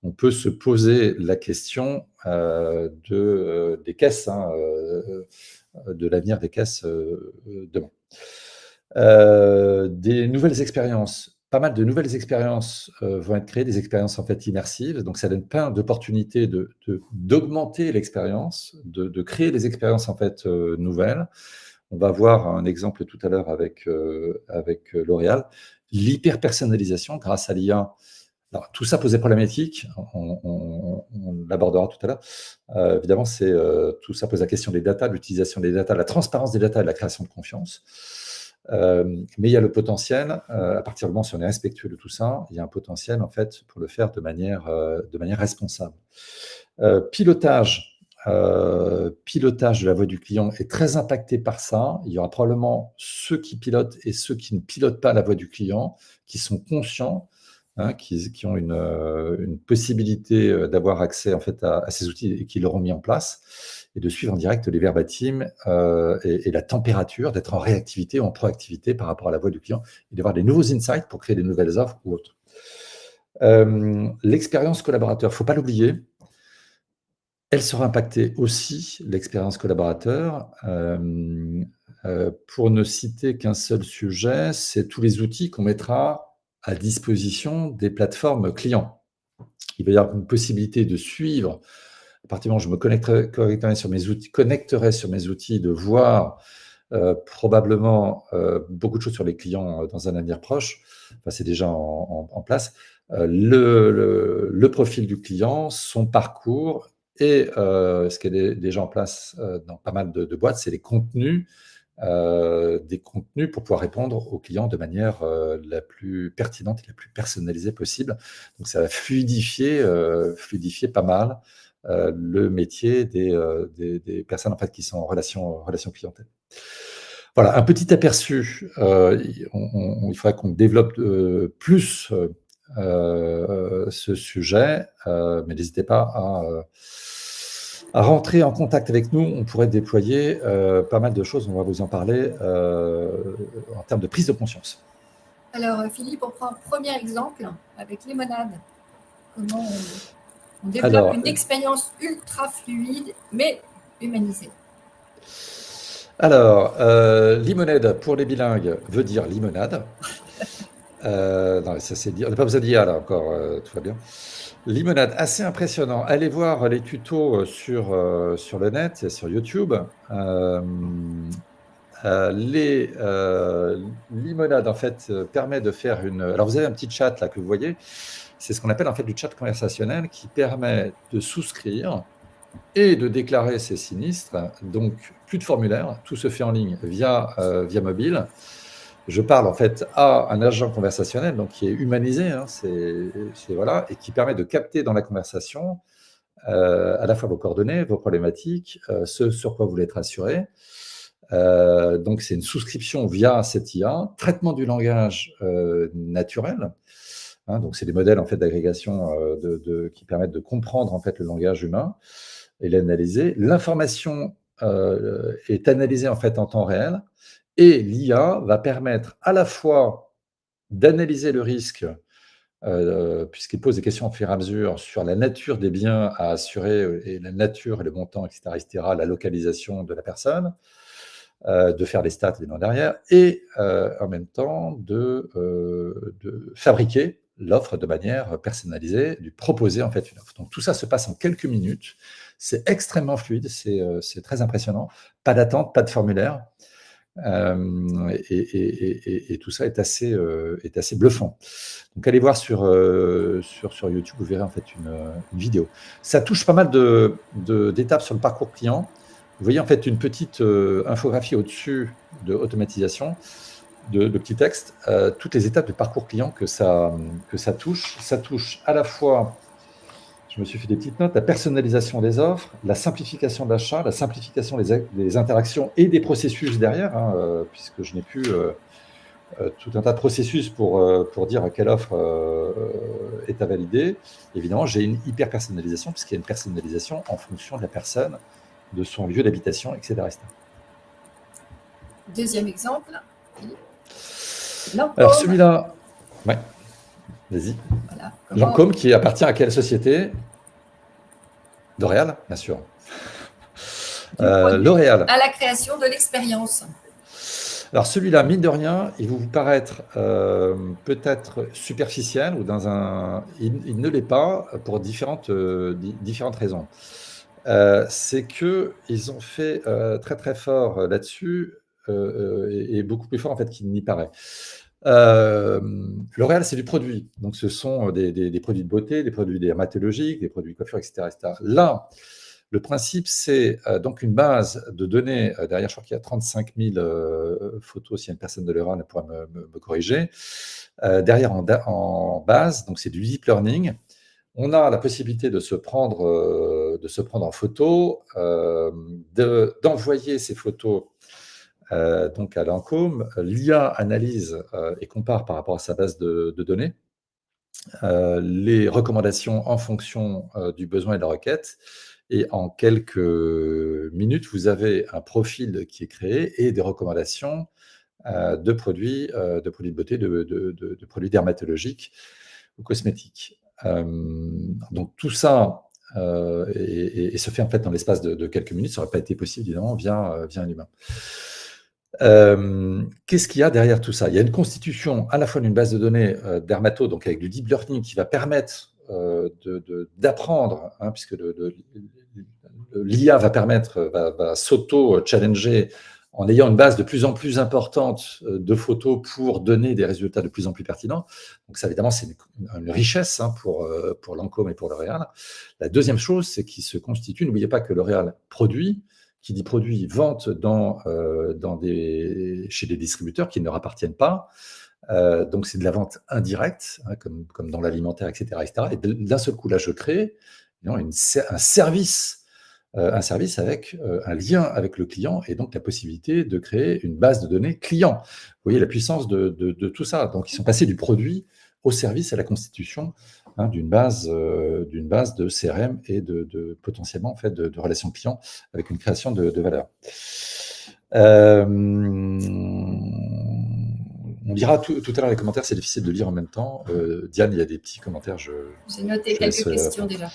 On peut se poser la question des caisses, hein, de l'avenir des caisses demain. Des nouvelles expériences. Pas mal de nouvelles expériences vont être créées, des expériences en fait immersives. Donc, ça donne plein d'opportunités d'augmenter l'expérience, de créer des expériences en fait nouvelles. On va voir un exemple tout à l'heure avec L'Oréal. L'hyper-personnalisation grâce à l'IA. Alors, tout ça posait problématique, on l'abordera tout à l'heure. Évidemment, tout ça pose la question des datas, l'utilisation des datas, la transparence des datas et la création de confiance. Mais il y a le potentiel, à partir du moment où on est respectueux de tout ça, il y a un potentiel en fait pour le faire de manière responsable. Pilotage de la voix du client est très impacté par ça. Il y aura probablement ceux qui pilotent et ceux qui ne pilotent pas la voix du client, qui sont conscients hein, qui ont une possibilité d'avoir accès en fait à ces outils et qui l'auront mis en place, et de suivre en direct les verbatims et la température, d'être en réactivité ou en proactivité par rapport à la voix du client et d'avoir des nouveaux insights pour créer des nouvelles offres ou autres. L'expérience collaborateur, il ne faut pas l'oublier, elle sera impactée aussi, l'expérience collaborateur. Pour ne citer qu'un seul sujet, c'est tous les outils qu'on mettra à disposition des plateformes clients. Il va y avoir une possibilité de suivre, à partir du moment où je me connecterai sur mes outils, de voir probablement beaucoup de choses sur les clients dans un avenir proche. Enfin, c'est déjà en place. Le profil du client, son parcours et ce qui est déjà en place dans pas mal de boîtes, c'est les contenus, des contenus pour pouvoir répondre aux clients de manière la plus pertinente et la plus personnalisée possible. Donc, ça va fluidifier pas mal le métier des personnes en fait, qui sont en relation clientèle. Voilà, un petit aperçu. Il faudrait qu'on développe plus ce sujet, mais n'hésitez pas à rentrer en contact avec nous. On pourrait déployer pas mal de choses, on va vous en parler en termes de prise de conscience. Alors, Philippe, on prend un premier exemple avec Limonade. Comment on développe une expérience ultra fluide, mais humanisée. Alors, limonade pour les bilingues veut dire limonade. Non, ça c'est dit. On n'a pas besoin d'IA là encore, tout va bien. Limonade, assez impressionnant. Allez voir les tutos sur le net et sur YouTube. Les limonades, en fait, permet de faire une... Alors, vous avez un petit chat là que vous voyez. C'est ce qu'on appelle en fait du chat conversationnel qui permet de souscrire et de déclarer ses sinistres. Donc, plus de formulaire, tout se fait en ligne via mobile. Je parle en fait à un agent conversationnel, donc qui est humanisé, hein, voilà, et qui permet de capter dans la conversation à la fois vos coordonnées, vos problématiques, ce sur quoi vous voulez être rassuré. Donc, c'est une souscription via cette IA, traitement du langage naturel. Hein, donc, c'est des modèles en fait d'agrégation qui permettent de comprendre en fait le langage humain et l'analyser. L'information est analysée en fait en temps réel et l'IA va permettre à la fois d'analyser le risque puisqu'il pose des questions au fur et à mesure sur la nature des biens à assurer et la nature et le montant, etc., la localisation de la personne, de faire les stats évidemment derrière, et en même temps de fabriquer l'offre de manière personnalisée, lui proposer en fait une offre. Donc tout ça se passe en quelques minutes, c'est extrêmement fluide, c'est très impressionnant, pas d'attente, pas de formulaire, et tout ça est assez bluffant. Donc allez voir sur YouTube, vous verrez en fait une vidéo. Ça touche pas mal d'étapes sur le parcours client. Vous voyez en fait une petite infographie au-dessus de automatisation, de petits textes, toutes les étapes de parcours client que ça touche. Ça touche à la fois, je me suis fait des petites notes, la personnalisation des offres, la simplification d'achat, la simplification des interactions et des processus derrière, hein, puisque je n'ai plus tout un tas de processus pour dire quelle offre est à valider. Évidemment, j'ai une hyper personnalisation, puisqu'il y a une personnalisation en fonction de la personne, de son lieu d'habitation, etc. Deuxième exemple. Alors celui-là, ouais, vas-y. Voilà. Lancôme qui appartient à quelle société? L'Oréal, bien sûr. L'Oréal. À la création de l'expérience. Alors celui-là, mine de rien, il va vous paraître peut-être superficiel ou il ne l'est pas pour différentes raisons. C'est qu'ils ont fait très très fort là-dessus et beaucoup plus fort en fait qu'il n'y paraît. L'Oréal, c'est du produit. Donc, ce sont des produits de beauté, des produits dermatologiques, des produits de coiffure, etc. Là, le principe, c'est donc une base de données. Derrière, je crois qu'il y a 35 000 photos. Si une personne de l'Oréal pourra me corriger. Derrière, en base, donc c'est du deep learning. On a la possibilité de se prendre en photo, d'envoyer ces photos donc à Lancôme. L'IA analyse et compare par rapport à sa base de données. les recommandations en fonction du besoin et de la requête. Et en quelques minutes, vous avez un profil qui est créé et des recommandations de produits de beauté, de produits dermatologiques ou cosmétiques. Donc tout ça et se fait en fait dans l'espace de quelques minutes. Ça n'aurait pas été possible, évidemment, via un humain. Qu'est-ce qu'il y a derrière tout ça? Il y a une constitution à la fois d'une base de données dermato, donc avec du deep learning qui va permettre d'apprendre, hein, puisque l'IA va s'auto-challenger en ayant une base de plus en plus importante de photos pour donner des résultats de plus en plus pertinents. Donc ça, évidemment, c'est une richesse pour Lancôme et pour L'Oréal. La deuxième chose, c'est qu'il se constitue, n'oubliez pas que L'Oréal produit, qui dit produit, vente chez des distributeurs qui ne leur appartiennent pas. Donc c'est de la vente indirecte, hein, comme dans l'alimentaire, etc., etc. Et d'un seul coup, là, je crée un service avec un lien avec le client et donc la possibilité de créer une base de données client. Vous voyez la puissance de tout ça. Donc, ils sont passés du produit au service, à la constitution d'une base de CRM et potentiellement en fait, de relations clients avec une création de valeur. On lira tout à l'heure les commentaires, c'est difficile de lire en même temps. Diane, il y a des petits commentaires. J'ai noté quelques questions déjà.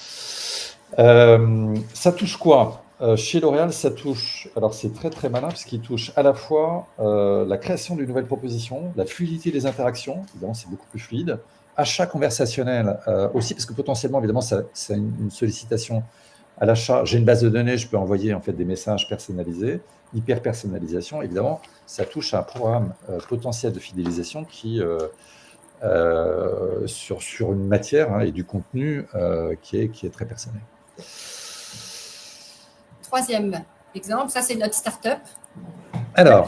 Ça touche quoi? Chez L'Oréal, ça touche, alors c'est très très malin, parce qu'il touche à la fois la création d'une nouvelle proposition, la fluidité des interactions, évidemment c'est beaucoup plus fluide, achat conversationnel aussi, parce que potentiellement, évidemment, c'est une sollicitation à l'achat. J'ai une base de données, je peux envoyer en fait des messages personnalisés, hyper-personnalisation, évidemment, ça touche à un programme potentiel de fidélisation qui... sur une matière et du contenu qui est très personnel. Troisième exemple, ça c'est notre start-up. Alors,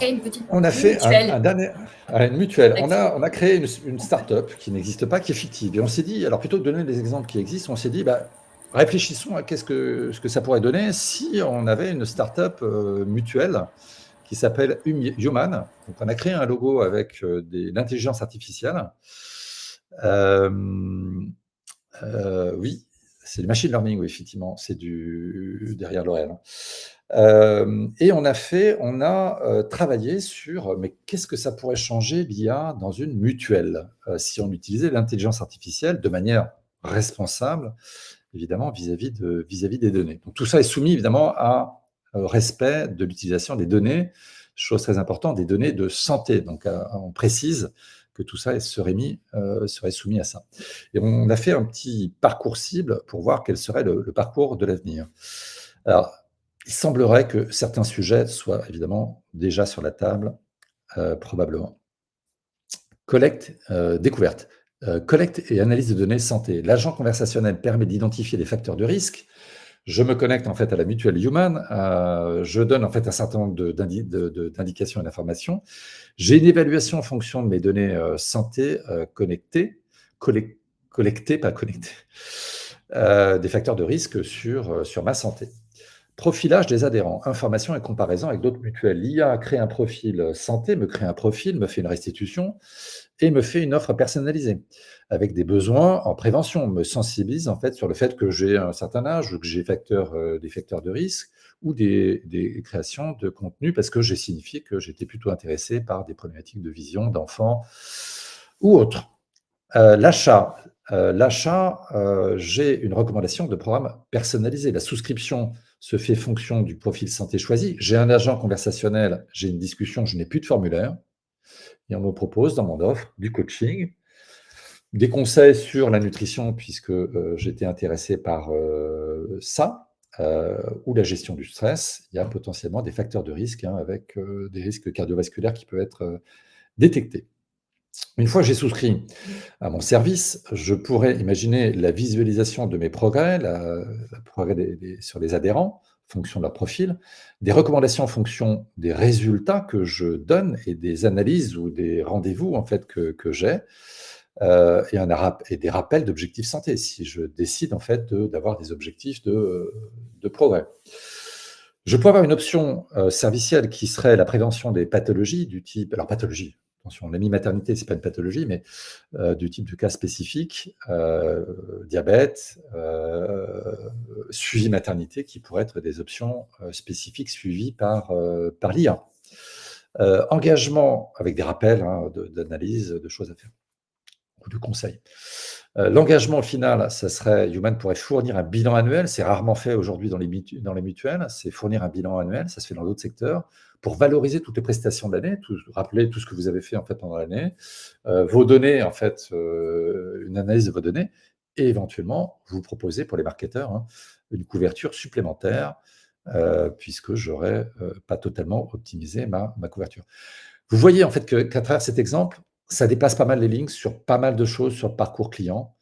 on a fait une mutuelle. On a créé une start-up qui n'existe pas, qui est fictive. Et on s'est dit, alors plutôt que de donner des exemples qui existent, on s'est dit, réfléchissons à ce que ça pourrait donner si on avait une start-up mutuelle qui s'appelle Human. Donc, on a créé un logo avec l'intelligence artificielle. Oui, c'est du machine learning, oui, effectivement, c'est derrière L'Oréal. Et on a travaillé sur, mais qu'est-ce que ça pourrait changer l'IA dans une mutuelle si on utilisait l'intelligence artificielle de manière responsable, évidemment, vis-à-vis des données. Donc tout ça est soumis, évidemment, à respect de l'utilisation des données, chose très importante, des données de santé. Donc on précise que tout ça serait soumis à ça. Et on a fait un petit parcours cible pour voir quel serait le parcours de l'avenir. Alors, il semblerait que certains sujets soient évidemment déjà sur la table, probablement. Découverte. Collecte et analyse de données santé. L'agent conversationnel permet d'identifier les facteurs de risque. Je me connecte en fait à la mutuelle Human, je donne en fait un certain nombre d'indications et d'informations. J'ai une évaluation en fonction de mes données santé collectées, pas connectées, des facteurs de risque sur ma santé. Profilage des adhérents, information et comparaison avec d'autres mutuelles. L'IA crée un profil santé, me crée un profil, me fait une restitution et me fait une offre personnalisée avec des besoins en prévention, me sensibilise en fait sur le fait que j'ai un certain âge ou que j'ai des facteurs de risque ou des créations de contenu parce que j'ai signifié que j'étais plutôt intéressé par des problématiques de vision d'enfants ou autres. L'achat, j'ai une recommandation de programme personnalisé. La souscription se fait fonction du profil santé choisi. J'ai un agent conversationnel, j'ai une discussion, je n'ai plus de formulaire. Et on me propose dans mon offre du coaching, des conseils sur la nutrition, puisque j'étais intéressé par ça, ou la gestion du stress. Il y a potentiellement des facteurs de risque avec des risques cardiovasculaires qui peuvent être détectés. Une fois que j'ai souscrit à mon service, je pourrais imaginer la visualisation de mes progrès, progrès sur les adhérents, en fonction de leur profil, des recommandations en fonction des résultats que je donne et des analyses ou des rendez-vous en fait que j'ai, et des rappels d'objectifs santé, si je décide en fait d'avoir des objectifs de progrès. Je peux avoir une option servicielle qui serait la prévention des pathologies du type, alors pathologie, attention, l'hémimaternité, ce n'est pas une pathologie, mais du type de cas spécifique, diabète, suivi maternité, qui pourraient être des options spécifiques suivies par l'IA. Engagement avec des rappels d'analyse, de choses à faire, ou de conseils. L'engagement au final, ça serait, Human pourrait fournir un bilan annuel, c'est rarement fait aujourd'hui dans les mutuelles, c'est fournir un bilan annuel, ça se fait dans d'autres secteurs, pour valoriser toutes les prestations de l'année, rappeler tout ce que vous avez fait en fait pendant l'année, vos données, en fait, une analyse de vos données, et éventuellement vous proposer pour les marketeurs une couverture supplémentaire, puisque j'aurais pas totalement optimisé ma couverture. Vous voyez en fait qu'à travers cet exemple, ça dépasse pas mal les lignes sur pas mal de choses sur le parcours client.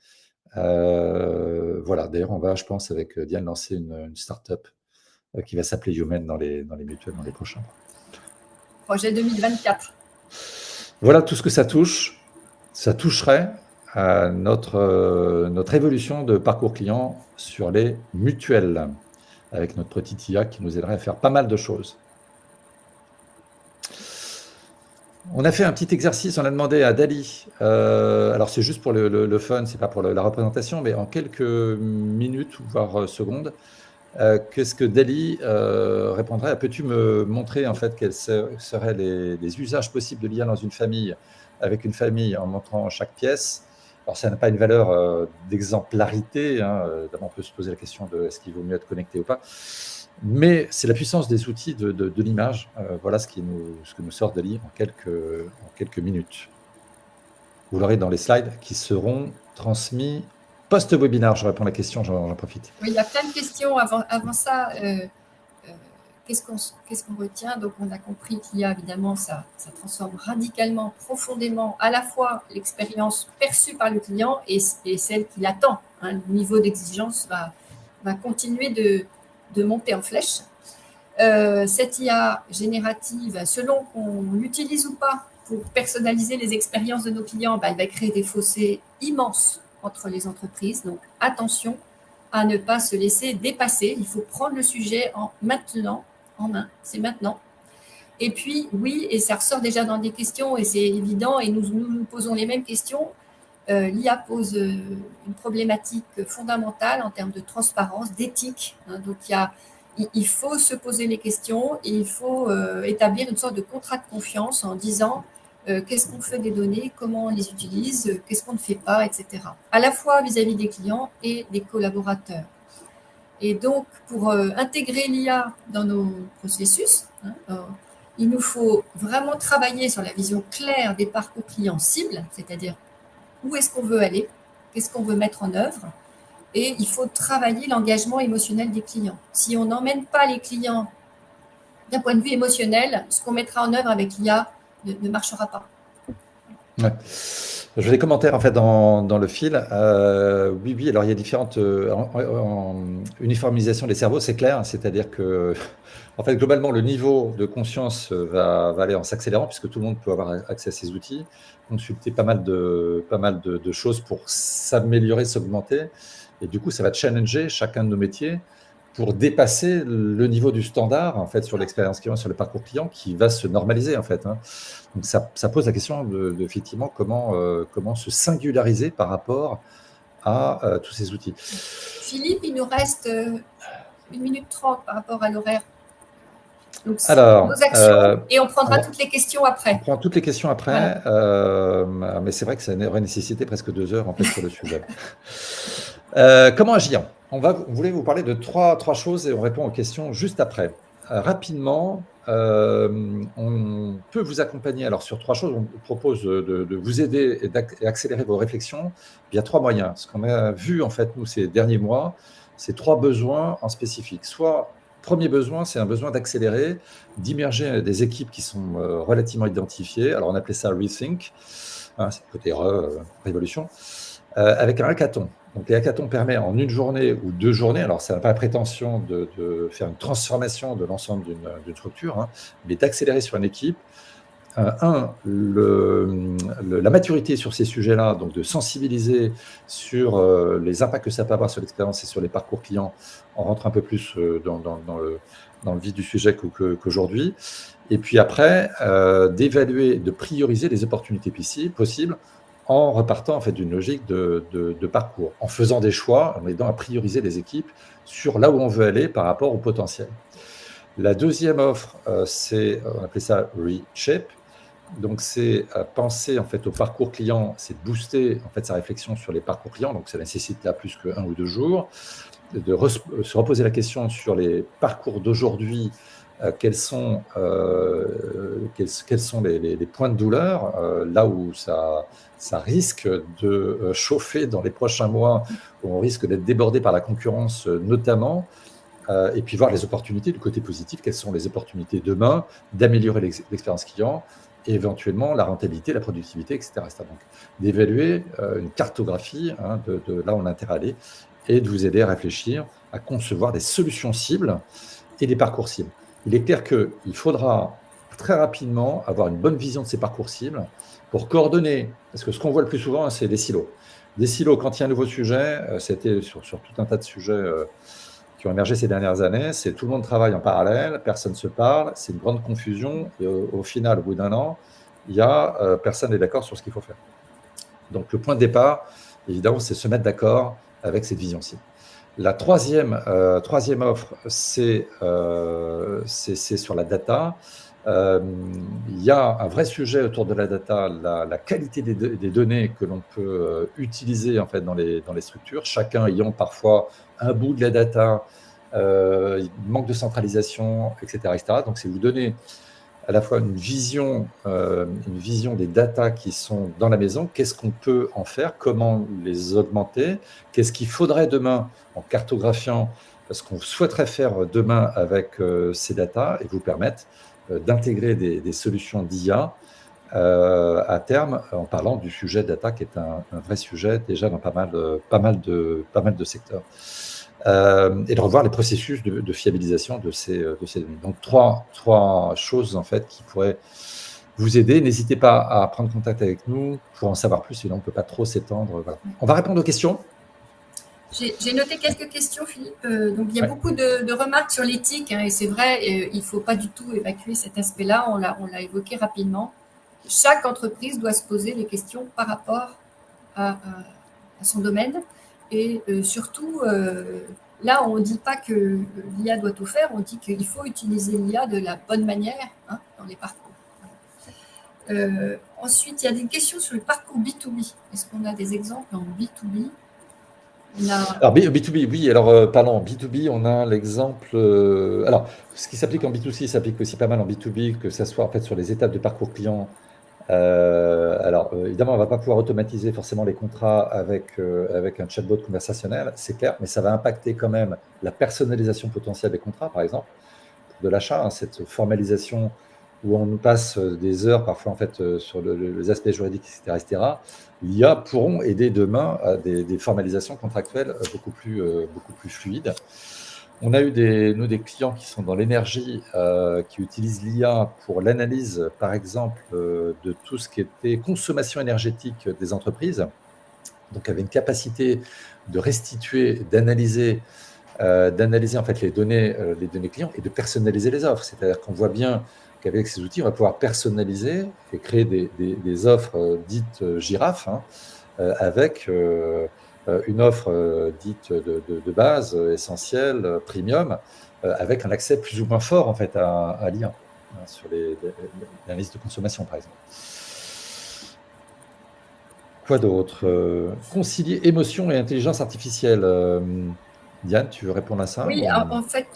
Voilà, d'ailleurs, on va, je pense, avec Diane, lancer une start-up qui va s'appeler Human dans les mutuelles dans les prochains mois. Projet 2024. Voilà tout ce que ça touche. Ça toucherait à notre évolution de parcours client sur les mutuelles, avec notre petite IA qui nous aiderait à faire pas mal de choses. On a fait un petit exercice, on a demandé à Dali, alors c'est juste pour le fun, c'est pas pour la représentation, mais en quelques minutes, voire secondes, qu'est-ce que Dali répondrait à: peux-tu me montrer en fait quels seraient les usages possibles de l'IA dans une famille, avec une famille, en montrant chaque pièce? Alors ça n'a pas une valeur d'exemplarité, d'abord on peut se poser la question de est-ce qu'il vaut mieux être connecté ou pas, mais c'est la puissance des outils de l'image. Voilà ce que nous sort Dali en quelques minutes. Vous l'aurez dans les slides qui seront transmis post-webinaire. Je réponds à la question, j'en profite. Oui, il y a plein de questions avant ça. Qu'est-ce qu'on retient? Donc, on a compris qu'il y a évidemment, ça transforme radicalement, profondément, à la fois l'expérience perçue par le client et celle qu'il attend. Le niveau d'exigence va continuer de monter en flèche. Cette IA générative, selon qu'on l'utilise ou pas pour personnaliser les expériences de nos clients, elle va créer des fossés immenses entre les entreprises. Donc, attention à ne pas se laisser dépasser. Il faut prendre le sujet en main. C'est maintenant. Et puis, oui, et ça ressort déjà dans des questions, et c'est évident, et nous posons les mêmes questions. L'IA pose une problématique fondamentale en termes de transparence, d'éthique. Donc, il faut se poser les questions et il faut établir une sorte de contrat de confiance en disant qu'est-ce qu'on fait des données, comment on les utilise, qu'est-ce qu'on ne fait pas, etc. À la fois vis-à-vis des clients et des collaborateurs. Et donc, pour intégrer l'IA dans nos processus, il nous faut vraiment travailler sur la vision claire des parcours clients cibles, c'est-à-dire où est-ce qu'on veut aller, qu'est-ce qu'on veut mettre en œuvre, et il faut travailler l'engagement émotionnel des clients. Si on n'emmène pas les clients d'un point de vue émotionnel, ce qu'on mettra en œuvre avec l'IA ne marchera pas. Ouais. Je fais des commentaires en fait dans le fil. Oui, alors il y a différentes uniformisation des cerveaux, c'est clair. C'est-à-dire que, en fait, globalement, le niveau de conscience va aller en s'accélérant puisque tout le monde peut avoir accès à ces outils, consulter pas mal de choses pour s'améliorer, s'augmenter. Et du coup, ça va challenger chacun de nos métiers pour dépasser le niveau du standard en fait sur l'expérience client, sur le parcours client qui va se normaliser en fait. Donc ça pose la question de effectivement comment se singulariser par rapport à tous ces outils. Philippe, il nous reste 1 minute 30 par rapport à l'horaire. Donc, alors, nos actions, et on prendra toutes les questions après. On prend toutes les questions après, voilà. Mais c'est vrai que ça aurait nécessité presque 2 heures en fait sur le sujet. Comment agir? On voulait vous parler de trois choses et on répond aux questions juste après. Rapidement, on peut vous accompagner alors sur 3 choses. On vous propose de vous aider et accélérer vos réflexions via 3 moyens. Ce qu'on a vu en fait nous ces derniers mois, c'est 3 besoins en spécifique. Soit premier besoin, c'est un besoin d'accélérer, d'immerger des équipes qui sont relativement identifiées. Alors on appelait ça Rethink, c'est le côté révolution, avec un hackathon. Donc les hackathons permettent en 1 journée ou 2 journées, alors ça n'a pas la prétention de faire une transformation de l'ensemble d'une structure, mais d'accélérer sur une équipe. La maturité sur ces sujets-là, donc de sensibiliser sur les impacts que ça peut avoir sur l'expérience et sur les parcours clients. On rentre un peu plus dans dans le vif du sujet qu'aujourd'hui. Et puis après, d'évaluer, de prioriser les opportunités possibles en repartant en fait d'une logique de parcours, en faisant des choix, en aidant à prioriser les équipes sur là où on veut aller par rapport au potentiel. La deuxième offre, on appelait ça Reshape. Donc, c'est penser en fait au parcours client, c'est de booster en fait sa réflexion sur les parcours clients. Donc, ça nécessite là plus que 1 ou 2 jours, de se reposer la question sur les parcours d'aujourd'hui. Quels sont les points de douleur, là où ça risque de chauffer dans les prochains mois, où on risque d'être débordé par la concurrence notamment, et puis voir les opportunités du côté positif, quelles sont les opportunités demain d'améliorer l'expérience client et éventuellement la rentabilité, la productivité, etc. Donc, d'évaluer une cartographie de là où on a intérêt à aller et de vous aider à réfléchir, à concevoir des solutions cibles et des parcours cibles. Il est clair qu'il faudra très rapidement avoir une bonne vision de ces parcours cibles pour coordonner, parce que ce qu'on voit le plus souvent, c'est des silos. Des silos, quand il y a un nouveau sujet, c'était sur tout un tas de sujets qui ont émergé ces dernières années, c'est tout le monde travaille en parallèle, personne ne se parle, c'est une grande confusion, et au final, au bout d'un an, personne n'est d'accord sur ce qu'il faut faire. Donc, le point de départ, évidemment, c'est se mettre d'accord avec cette vision cible. La troisième offre, c'est sur la data. Il y a un vrai sujet autour de la data, la qualité des données que l'on peut utiliser en fait dans les structures, chacun ayant parfois un bout de la data, il manque de centralisation, etc. Donc, c'est vous donner à la fois une vision des datas qui sont dans la maison, qu'est-ce qu'on peut en faire, comment les augmenter, qu'est-ce qu'il faudrait demain en cartographiant ce qu'on souhaiterait faire demain avec ces datas et vous permettre d'intégrer des solutions d'IA à terme en parlant du sujet data qui est un vrai sujet déjà dans pas mal de secteurs. Et de revoir les processus de fiabilisation de ces données. Donc, trois choses en fait qui pourraient vous aider. N'hésitez pas à prendre contact avec nous pour en savoir plus, sinon on ne peut pas trop s'étendre. Voilà. On va répondre aux questions. J'ai noté quelques questions, Philippe. Donc, il y a beaucoup de remarques sur l'éthique, et c'est vrai, il ne faut pas du tout évacuer cet aspect-là. On l'a évoqué rapidement. Chaque entreprise doit se poser les questions par rapport à son domaine. Et surtout, là, on ne dit pas que l'IA doit tout faire, on dit qu'il faut utiliser l'IA de la bonne manière dans les parcours. Ensuite, il y a des questions sur le parcours B2B. Est-ce qu'on a des exemples en B2B? Alors, B2B, oui. Alors, parlons en B2B, on a l'exemple. Alors, ce qui s'applique en B2C s'applique aussi pas mal en B2B, que ce soit en fait sur les étapes de parcours client. Alors, évidemment, on ne va pas pouvoir automatiser forcément les contrats avec un chatbot conversationnel, c'est clair, mais ça va impacter quand même la personnalisation potentielle des contrats, par exemple, de l'achat, cette formalisation où on nous passe des heures parfois en fait sur les aspects juridiques, etc. L'IA pourront aider demain à des formalisations contractuelles beaucoup plus fluides. On a eu des clients qui sont dans l'énergie, qui utilisent l'IA pour l'analyse, par exemple, de tout ce qui était consommation énergétique des entreprises. Donc, avait une capacité de restituer, d'analyser en fait les données clients et de personnaliser les offres. C'est-à-dire qu'on voit bien qu'avec ces outils, on va pouvoir personnaliser et créer des offres dites girafes, avec une offre dite de base, essentielle, premium, avec un accès plus ou moins fort en fait à l'IA, sur l'analyse de consommation par exemple. Quoi d'autre? Concilier émotion et intelligence artificielle. Diane, tu veux répondre à ça? Oui, en fait,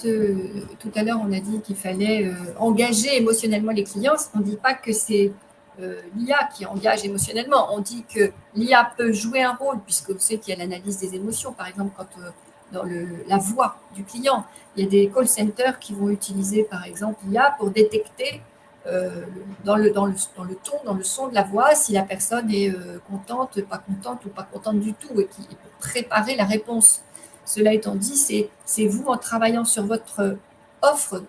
tout à l'heure, on a dit qu'il fallait engager émotionnellement les clients. On ne dit pas que c'est l'IA qui engage émotionnellement. On dit que l'IA peut jouer un rôle, puisqu'on sait qu'il y a l'analyse des émotions. Par exemple, quand dans la voix du client, il y a des call centers qui vont utiliser, par exemple, l'IA pour détecter dans le ton, dans le son de la voix, si la personne est contente, pas contente ou pas contente du tout, et pour préparer la réponse. Cela étant dit, c'est vous, en travaillant sur votre offre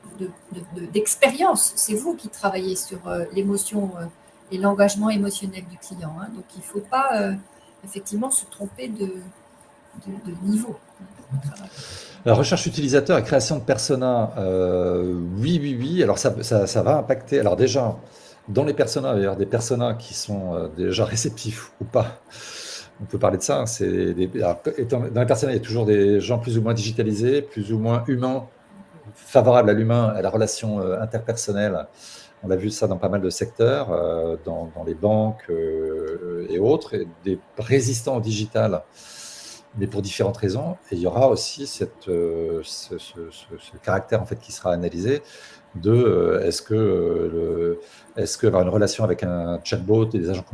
d'expérience, c'est vous qui travaillez sur l'émotion et l'engagement émotionnel du client. Donc, il ne faut pas effectivement se tromper de niveau de travail. La recherche utilisateur et création de persona, oui. Alors ça va impacter. Alors déjà, dans les personas, il va y avoir des personas qui sont déjà réceptifs ou pas. On peut parler de ça. Dans les personas, il y a toujours des gens plus ou moins digitalisés, plus ou moins humains, favorables à l'humain, à la relation interpersonnelle. On a vu ça dans pas mal de secteurs, dans les banques et autres, et des résistants au digital, mais pour différentes raisons. Et il y aura aussi ce caractère en fait qui sera analysé de est-ce que avoir une relation avec un chatbot et des agents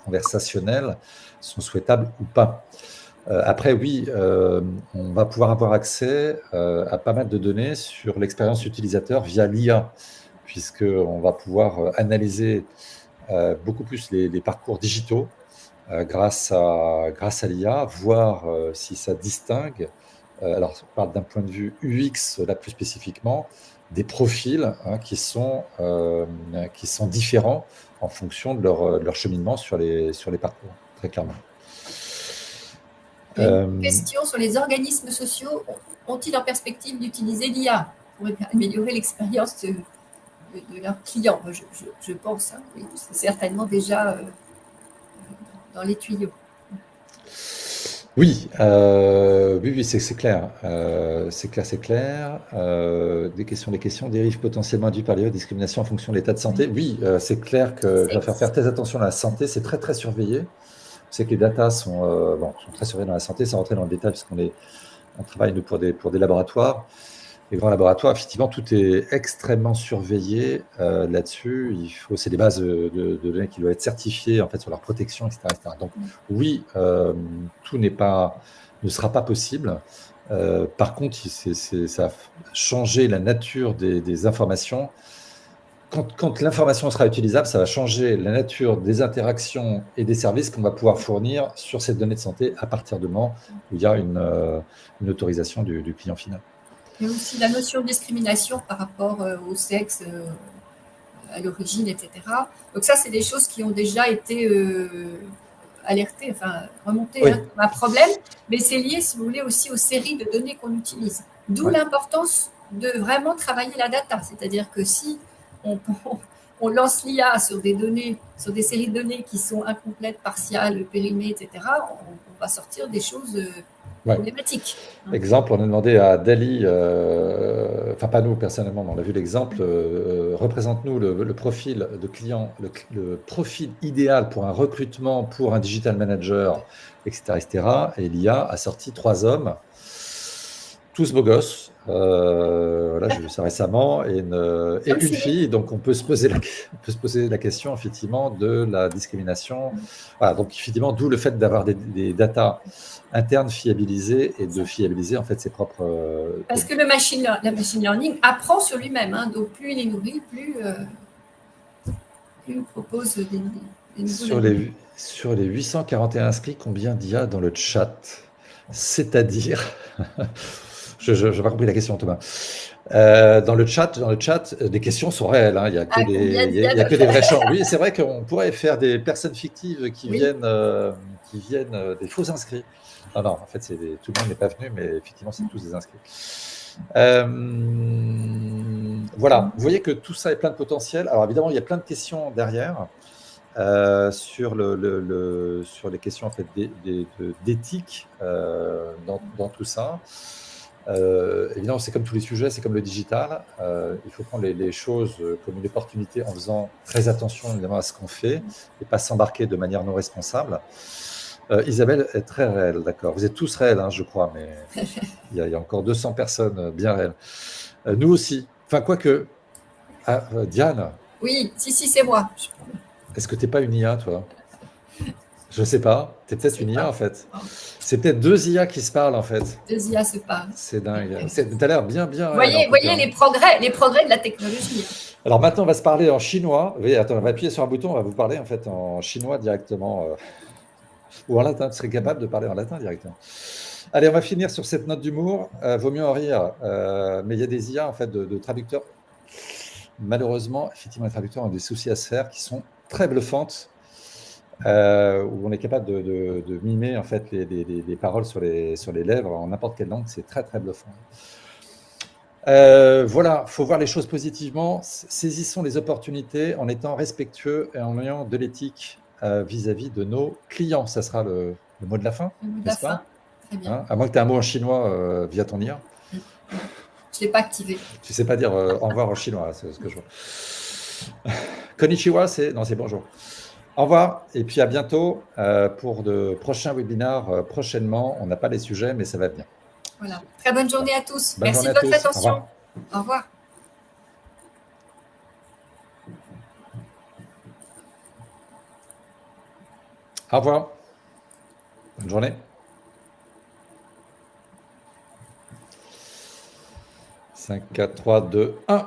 conversationnels sont souhaitables ou pas. Après, oui, on va pouvoir avoir accès à pas mal de données sur l'expérience utilisateur via l'IA, puisqu'on va pouvoir analyser beaucoup plus les parcours digitaux grâce à l'IA, voir si ça distingue, alors on parle d'un point de vue UX là plus spécifiquement, des profils qui sont différents en fonction de leur cheminement sur les parcours, très clairement. Une question sur les organismes sociaux. Ont-ils en perspective d'utiliser l'IA pour améliorer l'expérience de leurs clients? Je pense, hein, oui, c'est certainement déjà dans les tuyaux. Oui, c'est clair. C'est clair. Des questions. Dérives potentiellement induites par les discriminations en fonction de l'état de santé. Oui, c'est clair que je vais faire très attention à la santé. C'est très, très surveillé. Vous savez que les datas sont très surveillés dans la santé, sans rentrer dans le détail, puisqu'on travaille nous, pour des laboratoires. Les grands laboratoires, effectivement, tout est extrêmement surveillé là-dessus. C'est des bases de données qui doivent être certifiées en fait, sur leur protection, etc. Donc, oui, tout ne sera pas possible. Par contre, ça a changé la nature des informations. Quand l'information sera utilisable, ça va changer la nature des interactions et des services qu'on va pouvoir fournir sur cette donnée de santé à partir du moment où il y a une autorisation du client final. Il y a aussi la notion de discrimination par rapport au sexe, à l'origine, etc. Donc ça, c'est des choses qui ont déjà été alertées, remontées Oui. comme un problème, mais c'est lié, si vous voulez, aussi aux séries de données qu'on utilise. D'où l'importance de vraiment travailler la data, c'est-à-dire que si on lance l'IA sur des données, sur des séries de données qui sont incomplètes, partiales, périmées, etc., on va sortir des choses problématiques. Exemple, on a demandé à Dali, pas nous personnellement, mais on a vu l'exemple, représente-nous le profil de client, le profil idéal pour un recrutement, pour un digital manager, etc. Et l'IA a sorti 3 hommes, tous beaux gosses. J'ai vu ça récemment, et une fille. Donc, on peut se poser la question, effectivement, de la discrimination. Voilà, donc, effectivement, d'où le fait d'avoir des datas internes fiabilisées et de fiabiliser, en fait, ses propres... Parce que la machine learning apprend sur lui-même. Hein, donc, plus il est nourri, plus il propose des nouveaux... Sur les 841 inscrits, combien d'IA dans le chat? C'est-à-dire... Je n'ai pas compris la question, Thomas. Dans le chat, des questions sont réelles. Hein. Il n'y a que des vrais champs. Oui, c'est vrai qu'on pourrait faire des personnes fictives qui viennent des faux inscrits. Non, en fait, tout le monde n'est pas venu, mais effectivement, c'est tous des inscrits. Voilà, vous voyez que tout ça est plein de potentiel. Alors, évidemment, il y a plein de questions derrière sur les questions en fait, d'éthique dans tout ça. Évidemment, c'est comme tous les sujets, c'est comme le digital. Il faut prendre les choses comme une opportunité en faisant très attention évidemment à ce qu'on fait et pas s'embarquer de manière non responsable. Isabelle est très réelle, d'accord. Vous êtes tous réels, hein, je crois, mais il y a encore 200 personnes bien réelles. Nous aussi. Enfin, quoique. Diane. Oui, si, c'est moi. Est-ce que tu n'es pas une IA, toi? Je ne sais pas. Tu es peut-être une IA, en fait. C'est peut-être 2 IA qui se parlent, en fait. 2 IA se parlent. C'est dingue. Tu as l'air bien. Voyez les progrès de la technologie. Alors maintenant, on va se parler en chinois. Oui, attends, on va appuyer sur un bouton, on va vous parler en fait en chinois directement. Ou en latin, vous serez capable de parler en latin directement. Allez, on va finir sur cette note d'humour. Vaut mieux en rire. Mais il y a des IA, en fait, de traducteurs. Malheureusement, effectivement, les traducteurs ont des soucis à se faire qui sont très bluffantes. où on est capable de mimer en fait les paroles sur les lèvres en n'importe quelle langue. C'est très, très bluffant. Voilà, il faut voir les choses positivement. Saisissons les opportunités en étant respectueux et en ayant de l'éthique vis-à-vis de nos clients. Ça sera le mot de la fin, n'est-ce pas? Très bien. Hein, à moins que tu aies un mot en chinois via ton IA. Je ne l'ai pas activé. Tu ne sais pas dire au revoir en chinois, c'est ce que je vois. Konnichiwa, non, c'est bonjour. Au revoir et puis à bientôt pour de prochains webinaires prochainement. On n'a pas les sujets, mais ça va bien. Voilà. Très bonne journée à tous. Bonne Merci journée de votre à tous. attention. Au revoir. Au revoir. Bonne journée. 5, 4, 3, 2, 1.